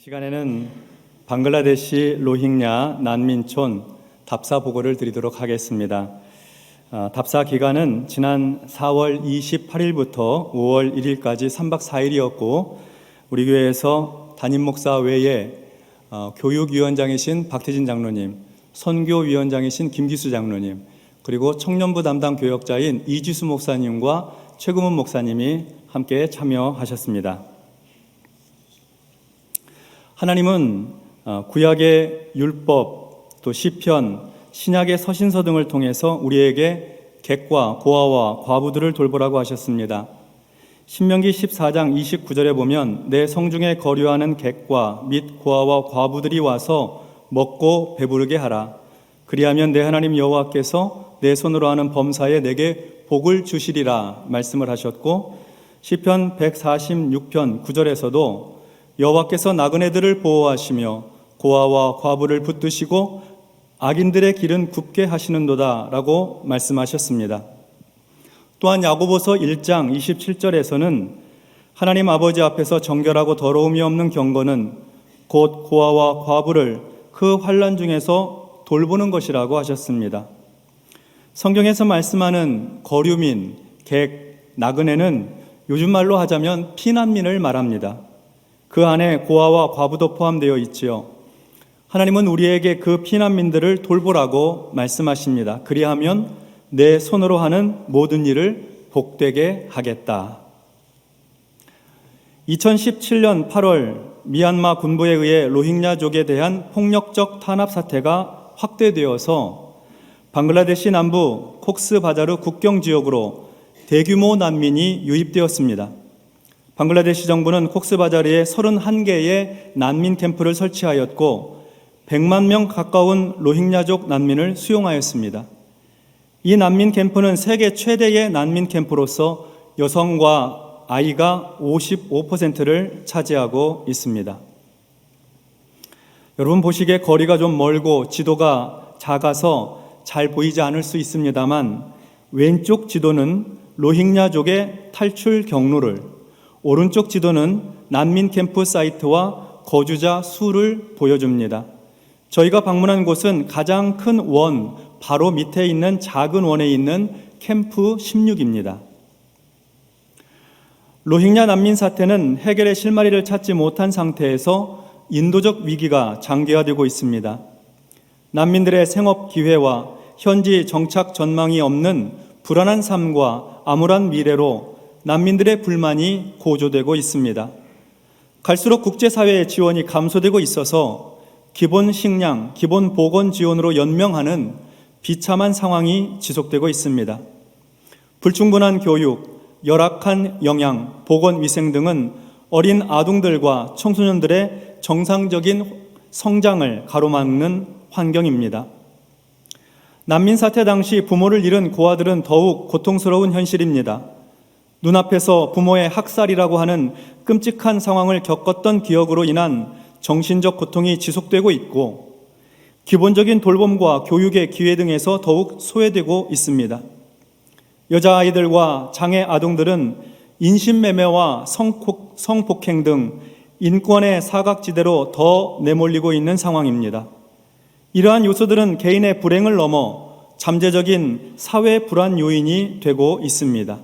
시간에는 방글라데시 로힝야 난민촌 답사 보고를 드리도록 하겠습니다. 답사 기간은 지난 4월 28일부터 5월 1일까지 3박 4일이었고 우리 교회에서 담임 목사 외에 교육위원장이신 박태진 장로님, 선교위원장이신 김기수 장로님, 그리고 청년부 담당 교역자인 이지수 목사님과 최금훈 목사님이 함께 참여하셨습니다. 하나님은 구약의 율법, 또 시편, 신약의 서신서 등을 통해서 우리에게 객과 고아와 과부들을 돌보라고 하셨습니다. 신명기 14장 29절에 보면 내 성중에 거류하는 객과 및 고아와 과부들이 와서 먹고 배부르게 하라. 그리하면 내 하나님 여호와께서 내 손으로 하는 범사에 내게 복을 주시리라 말씀을 하셨고, 시편 146편 9절에서도 여호와께서 나그네들을 보호하시며 고아와 과부를 붙드시고 악인들의 길은 굽게 하시는도다 라고 말씀하셨습니다. 또한 야고보서 1장 27절에서는 하나님 아버지 앞에서 정결하고 더러움이 없는 경건은 곧 고아와 과부를 그 환난 중에서 돌보는 것이라고 하셨습니다. 성경에서 말씀하는 거류민, 객, 나그네는 요즘 말로 하자면 피난민을 말합니다. 그 안에 고아와 과부도 포함되어 있지요. 하나님은 우리에게 그 피난민들을 돌보라고 말씀하십니다. 그리하면 내 손으로 하는 모든 일을 복되게 하겠다. 2017년 8월 미얀마 군부에 의해 로힝야족에 대한 폭력적 탄압 사태가 확대되어서 방글라데시 남부 콕스바자르 국경 지역으로 대규모 난민이 유입되었습니다. 방글라데시 정부는 콕스바자르에 31개의 난민 캠프를 설치하였고 100만 명 가까운 로힝야족 난민을 수용하였습니다. 이 난민 캠프는 세계 최대의 난민 캠프로서 여성과 아이가 55%를 차지하고 있습니다. 여러분 보시기에 거리가 좀 멀고 지도가 작아서 잘 보이지 않을 수 있습니다만 왼쪽 지도는 로힝야족의 탈출 경로를, 오른쪽 지도는 난민 캠프 사이트와 거주자 수를 보여줍니다. 저희가 방문한 곳은 가장 큰 원 바로 밑에 있는 작은 원에 있는 캠프 16입니다. 로힝야 난민 사태는 해결의 실마리를 찾지 못한 상태에서 인도적 위기가 장기화되고 있습니다. 난민들의 생업 기회와 현지 정착 전망이 없는 불안한 삶과 암울한 미래로 난민들의 불만이 고조되고 있습니다. 갈수록 국제사회의 지원이 감소되고 있어서 기본 식량, 기본 보건 지원으로 연명하는 비참한 상황이 지속되고 있습니다. 불충분한 교육, 열악한 영양, 보건 위생 등은 어린 아동들과 청소년들의 정상적인 성장을 가로막는 환경입니다. 난민 사태 당시 부모를 잃은 고아들은 더욱 고통스러운 현실입니다. 눈앞에서 부모의 학살이라고 하는 끔찍한 상황을 겪었던 기억으로 인한 정신적 고통이 지속되고 있고 기본적인 돌봄과 교육의 기회 등에서 더욱 소외되고 있습니다. 여자아이들과 장애 아동들은 인신매매와 성폭행 등 인권의 사각지대로 더 내몰리고 있는 상황입니다. 이러한 요소들은 개인의 불행을 넘어 잠재적인 사회 불안 요인이 되고 있습니다.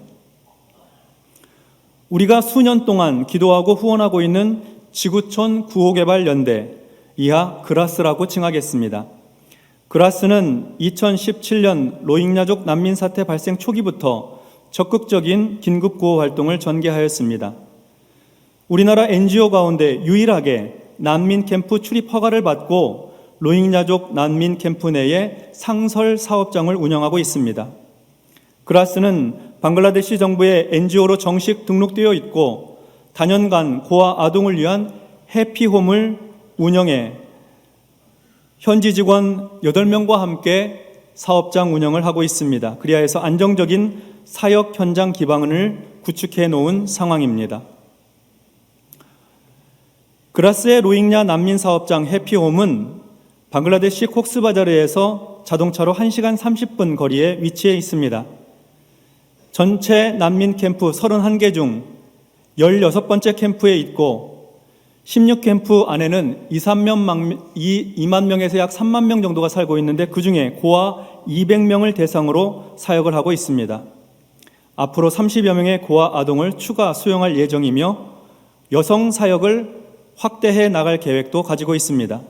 우리가 수년 동안 기도하고 후원하고 있는 지구촌 구호개발연대, 이하 그라스라고 칭하겠습니다. 그라스는 2017년 로힝야족 난민 사태 발생 초기부터 적극적인 긴급구호 활동을 전개하였습니다. 우리나라 NGO 가운데 유일하게 난민 캠프 출입 허가를 받고 로힝야족 난민 캠프 내에 상설 사업장을 운영하고 있습니다. 그라스는 방글라데시 정부의 NGO로 정식 등록되어 있고 단연간 고아 아동을 위한 해피홈을 운영해 현지 직원 8명과 함께 사업장 운영을 하고 있습니다. 그리하여서 안정적인 사역 현장 기반을 구축해 놓은 상황입니다. 그라스의 로힝야 난민 사업장 해피홈은 방글라데시 콕스바자르에서 자동차로 1시간 30분 거리에 위치해 있습니다. 전체 난민 캠프 31개 중 16번째 캠프에 있고 16캠프 안에는 2만 명에서 약 3만 명 정도가 살고 있는데 그중에 고아 200명을 대상으로 사역을 하고 있습니다. 앞으로 30여 명의 고아 아동을 추가 수용할 예정이며 여성 사역을 확대해 나갈 계획도 가지고 있습니다.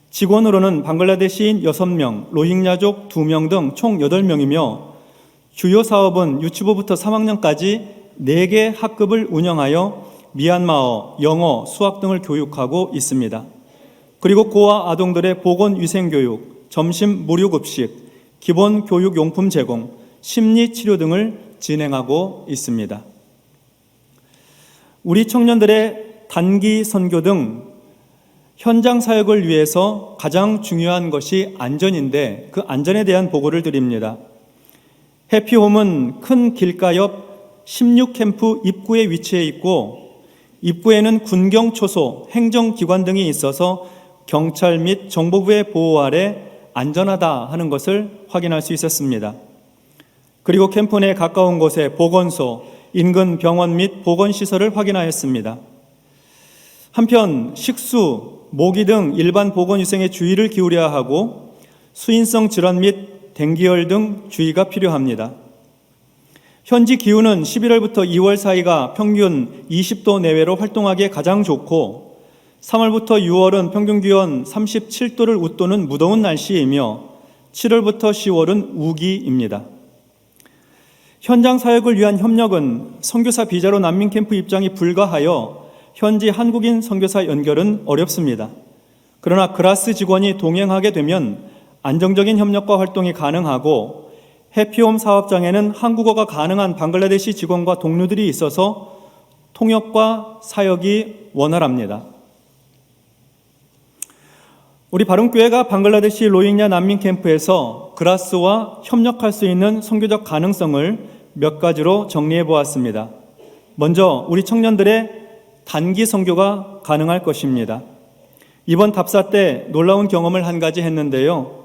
직원으로는 방글라데시인 6명, 로힝야족 2명 등 총 8명이며 주요 사업은 유치부부터 3학년까지 4개 학급을 운영하여 미얀마어, 영어, 수학 등을 교육하고 있습니다. 그리고 고아 아동들의 보건위생교육, 점심 무료급식, 기본 교육용품 제공, 심리치료 등을 진행하고 있습니다. 우리 청년들의 단기 선교 등 현장 사역을 위해서 가장 중요한 것이 안전인데 그 안전에 대한 보고를 드립니다. 해피홈은 큰 길가 옆 16캠프 입구에 위치해 있고 입구에는 군경초소, 행정기관 등이 있어서 경찰 및 정보부의 보호 아래 안전하다 하는 것을 확인할 수 있었습니다. 그리고 캠프 내 가까운 곳에 보건소, 인근 병원 및 보건시설을 확인하였습니다. 한편 식수, 모기 등 일반 보건위생에 주의를 기울여야 하고 수인성 질환 및 댕기열 등 주의가 필요합니다. 현지 기후는 11월부터 2월 사이가 평균 20도 내외로 활동하기에 가장 좋고 3월부터 6월은 평균 기온 37도를 웃도는 무더운 날씨이며 7월부터 10월은 우기입니다. 현장 사역을 위한 협력은 선교사 비자로 난민 캠프 입장이 불가하여 현지 한국인 선교사 연결은 어렵습니다. 그러나 그라스 직원이 동행하게 되면 안정적인 협력과 활동이 가능하고 해피홈 사업장에는 한국어가 가능한 방글라데시 직원과 동료들이 있어서 통역과 사역이 원활합니다. 우리 바른교회가 방글라데시 로힝야 난민 캠프에서 그라스와 협력할 수 있는 선교적 가능성을 몇 가지로 정리해 보았습니다. 먼저 우리 청년들의 단기 선교가 가능할 것입니다. 이번 답사 때 놀라운 경험을 한 가지 했는데요.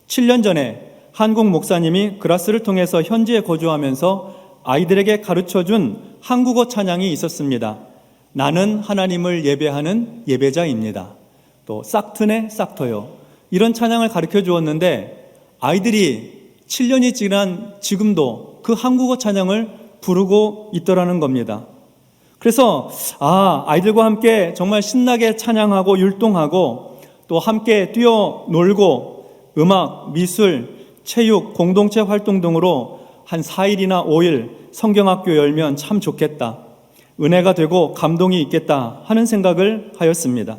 7년 전에 한국 목사님이 그라스를 통해서 현지에 거주하면서 아이들에게 가르쳐준 한국어 찬양이 있었습니다. 나는 하나님을 예배하는 예배자입니다. 또 싹트네 싹터요. 이런 찬양을 가르쳐 주었는데 아이들이 7년이 지난 지금도 그 한국어 찬양을 부르고 있더라는 겁니다. 그래서 아이들과 함께 정말 신나게 찬양하고 율동하고 또 함께 뛰어놀고 음악, 미술, 체육, 공동체 활동 등으로 한 4일이나 5일 성경학교 열면 참 좋겠다. 은혜가 되고 감동이 있겠다 하는 생각을 하였습니다.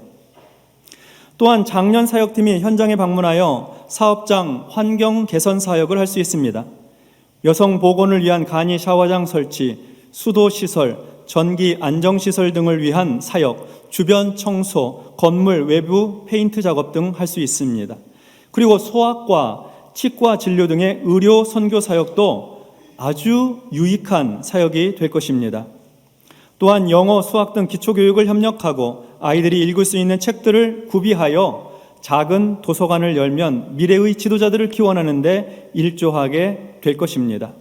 또한 작년 사역팀이 현장에 방문하여 사업장 환경 개선 사역을 할 수 있습니다. 여성 보건을 위한 간이 샤워장 설치, 수도 시설, 전기 안정시설 등을 위한 사역, 주변 청소, 건물 외부 페인트 작업 등 할 수 있습니다. 그리고 소아과, 치과 진료 등의 의료 선교 사역도 아주 유익한 사역이 될 것입니다. 또한 영어, 수학 등 기초교육을 협력하고 아이들이 읽을 수 있는 책들을 구비하여 작은 도서관을 열면 미래의 지도자들을 키워내는 데 일조하게 될 것입니다.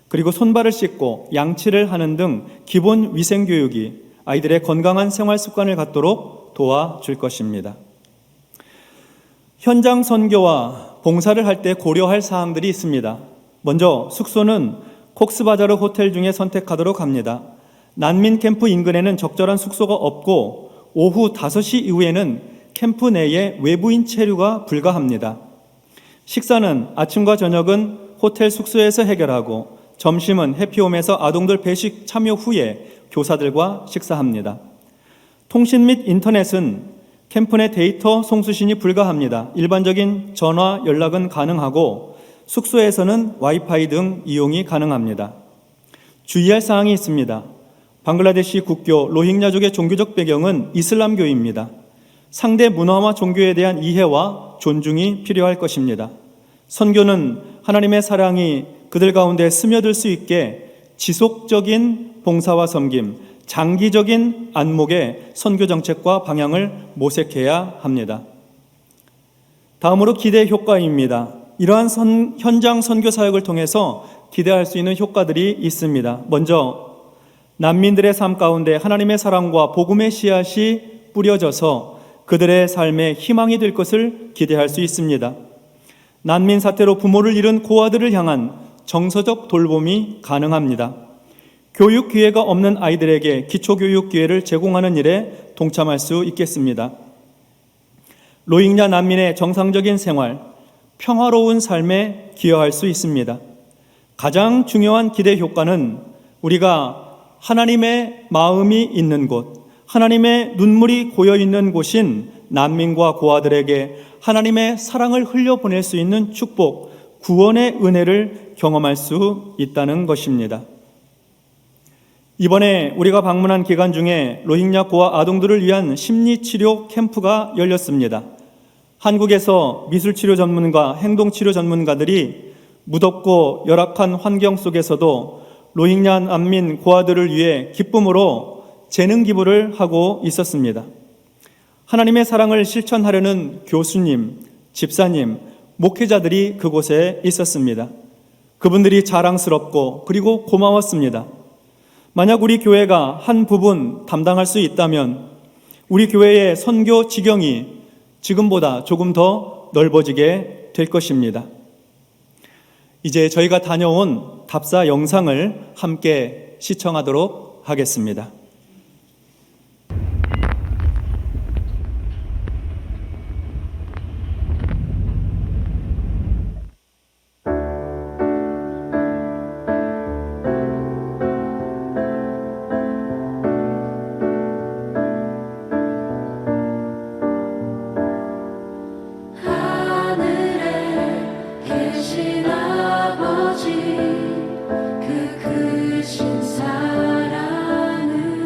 그리고 손발을 씻고 양치를 하는 등 기본 위생교육이 아이들의 건강한 생활 습관을 갖도록 도와줄 것입니다. 현장 선교와 봉사를 할 때 고려할 사항들이 있습니다. 먼저 숙소는 콕스바자르 호텔 중에 선택하도록 합니다. 난민 캠프 인근에는 적절한 숙소가 없고 오후 5시 이후에는 캠프 내에 외부인 체류가 불가합니다. 식사는 아침과 저녁은 호텔 숙소에서 해결하고 점심은 해피홈에서 아동들 배식 참여 후에 교사들과 식사합니다. 통신 및 인터넷은 캠프 내 데이터 송수신이 불가합니다. 일반적인 전화 연락은 가능하고 숙소에서는 와이파이 등 이용이 가능합니다. 주의할 사항이 있습니다. 방글라데시 국교 로힝야족의 종교적 배경은 이슬람교입니다. 상대 문화와 종교에 대한 이해와 존중이 필요할 것입니다. 선교는 하나님의 사랑이 그들 가운데 스며들 수 있게 지속적인 봉사와 섬김, 장기적인 안목의 선교 정책과 방향을 모색해야 합니다. 다음으로 기대 효과입니다. 이러한 현장 선교 사역을 통해서 기대할 수 있는 효과들이 있습니다. 먼저 난민들의 삶 가운데 하나님의 사랑과 복음의 씨앗이 뿌려져서 그들의 삶에 희망이 될 것을 기대할 수 있습니다. 난민 사태로 부모를 잃은 고아들을 향한 정서적 돌봄이 가능합니다. 교육 기회가 없는 아이들에게 기초교육 기회를 제공하는 일에 동참할 수 있겠습니다. 로힝야 난민의 정상적인 생활, 평화로운 삶에 기여할 수 있습니다. 가장 중요한 기대 효과는 우리가 하나님의 마음이 있는 곳, 하나님의 눈물이 고여 있는 곳인 난민과 고아들에게 하나님의 사랑을 흘려보낼 수 있는 축복, 구원의 은혜를 경험할 수 있다는 것입니다. 이번에 우리가 방문한 기간 중에 로힝야 고아 아동들을 위한 심리치료 캠프가 열렸습니다. 한국에서 미술치료 전문가, 행동치료 전문가들이 무덥고 열악한 환경 속에서도 로힝야 난민 고아들을 위해 기쁨으로 재능 기부를 하고 있었습니다. 하나님의 사랑을 실천하려는 교수님, 집사님, 목회자들이 그곳에 있었습니다. 그분들이 자랑스럽고 그리고 고마웠습니다. 만약 우리 교회가 한 부분 담당할 수 있다면 우리 교회의 선교 지경이 지금보다 조금 더 넓어지게 될 것입니다. 이제 저희가 다녀온 답사 영상을 함께 시청하도록 하겠습니다. 그 크신 사랑을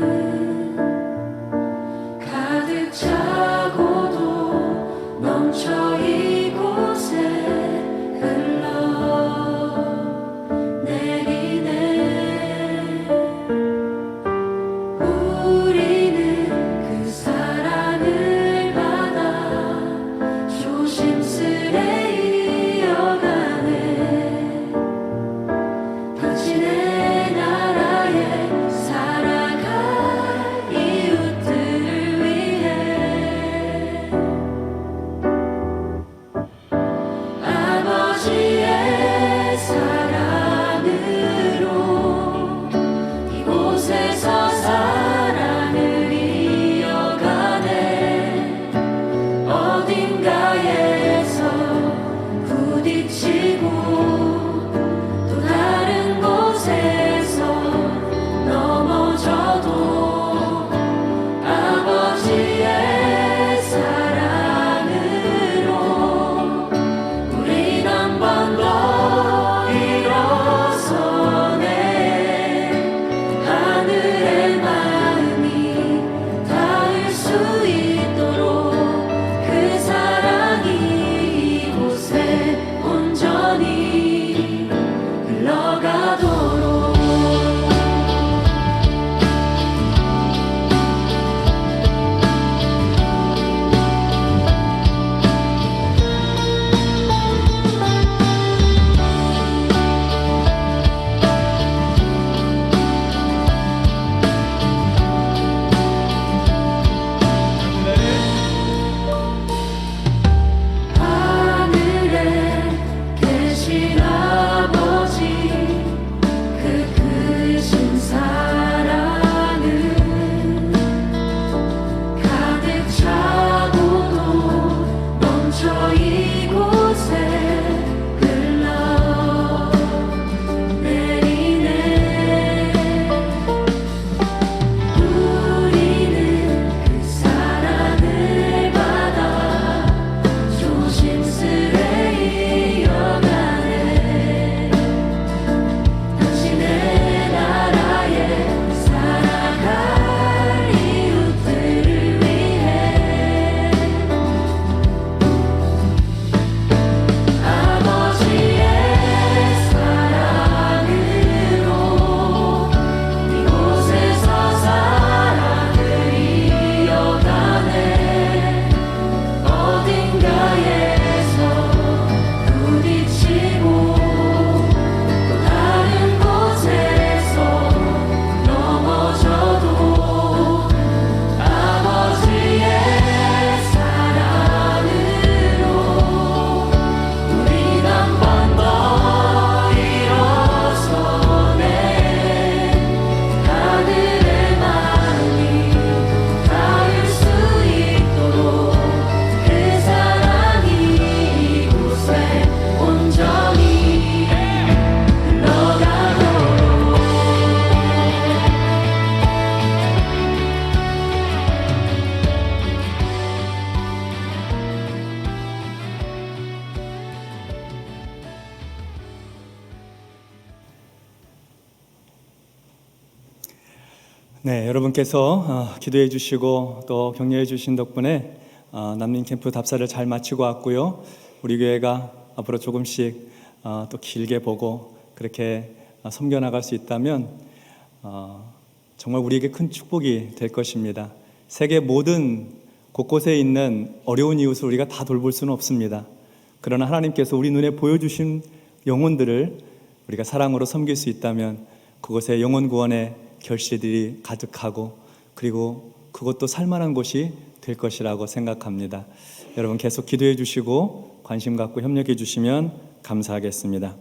네, 여러분께서 기도해 주시고 또 격려해 주신 덕분에 난민 캠프 답사를 잘 마치고 왔고요. 우리 교회가 앞으로 조금씩 또 길게 보고 그렇게 섬겨나갈 수 있다면 정말 우리에게 큰 축복이 될 것입니다. 세계 모든 곳곳에 있는 어려운 이웃을 우리가 다 돌볼 수는 없습니다. 그러나 하나님께서 우리 눈에 보여주신 영혼들을 우리가 사랑으로 섬길 수 있다면 그곳에 영혼 구원의 결실들이 가득하고 그리고 그것도 살만한 곳이 될 것이라고 생각합니다. 여러분 계속 기도해 주시고 관심 갖고 협력해 주시면 감사하겠습니다.